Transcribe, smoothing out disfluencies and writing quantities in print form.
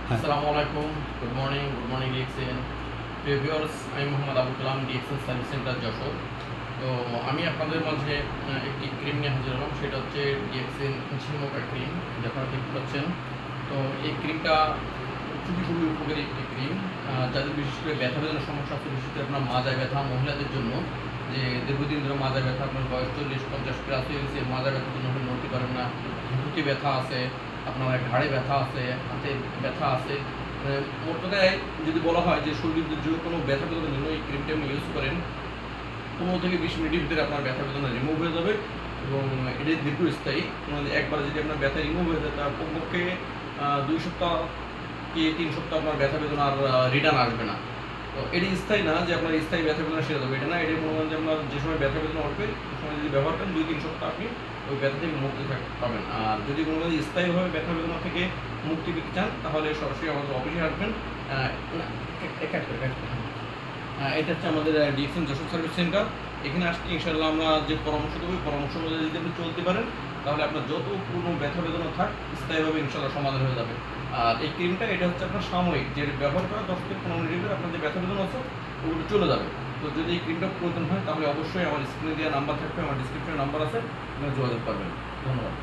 হ্যাঁ। আসসালামু আলাইকুম, গুড মর্নিং ডিএক্সএন প্রিয় ভিউয়ার্স। আমি Mohammad Abul Kalam, DXN service centre Jessore. তো আমি আপনাদের মাঝে একটি ক্রিম নিয়ে হাজির হলাম, সেটা হচ্ছে ডিএক্সএন ঝিমোকা ক্রিম, যেটা আপনারা দেখতে পাচ্ছেন। তো এই ক্রিমটা খুবই উপকারী একটি ক্রিম, যাদের বিশেষ করে ব্যথা বেদনার সমস্যা আছে, বিশেষ করে আপনার মাজায় ব্যথা, মহিলাদের জন্য যে দীর্ঘদিন ধরে মাজায় ব্যথা, আপনার বয়স 40-50 প্লাস হয়ে গেছে, মাজায় ব্যথার জন্য আপনি নড়তে পারেন না, বুকে ব্যথা আছে, আপনার ঘাড়ে ব্যথা আছে, হাতে ব্যথা আছে, মোট কথায় যদি বলা হয় যে শরীরের যে কোনো ব্যথা বেদনার জন্য এই ক্রিমটা আপনি ইউজ করেন, 15 থেকে 20 মিনিটের ভিতরে আপনার ব্যথা বেদনা রিমুভ হয়ে যাবে এবং এটি দীর্ঘস্থায়ী। একবার যদি আপনার ব্যথা রিমুভ হয়ে যায়, তার কমপক্ষে 2 সপ্তাহ কি 3 সপ্তাহ আপনার ব্যথা বেদনা আর রিটার্ন আসবে না। তো এটি স্থায়ী না যে আপনার স্থায়ী ব্যথা বেদনা সেরে যাবে, এটা না। এটি মনে করেন যে আপনার যে সময় ব্যথা বেদনা উঠবে ওই সময় যদি ব্যবহার করেন 2-3 সপ্তাহ আপনি ওই ব্যথা থেকে মুক্তি পাবেন। আর যদি কোনো স্থায়ীভাবে ব্যথা বেদনা থেকে মুক্তি পেতে চান, তাহলে সরাসরি আমাদের অফিসে আসবেন। এটা হচ্ছে আমাদের ডিএক্সএন যশোর সার্ভিস সেন্টার। এখানে আসলে ইনশাআল্লাহ আমরা যে পরামর্শ দেবো, পরামর্শ অনুযায়ী যদি আপনি চলতে পারেন, তাহলে আপনার যত কোনো ব্যথা বেদনা থাক স্থায়ীভাবে ইনশাআল্লাহ সমাধান হয়ে যাবে। আর এই ক্রিমটা এটা হচ্ছে আপনার সাময়িক, যে ব্যবহার করা 10 থেকে 15 মিনিটের ভিতরে আপনার যে ব্যথা বেদনা আছে ওগুলো চলে যাবে। তো যদি এই ক্রিমটা প্রয়োজন হয়, তাহলে অবশ্যই আমার স্ক্রিনে দেওয়া নাম্বার থাকবে, আমার ডিসক্রিপশনে নাম্বার আছে, আপনারা যোগাযোগ করবেন। ধন্যবাদ।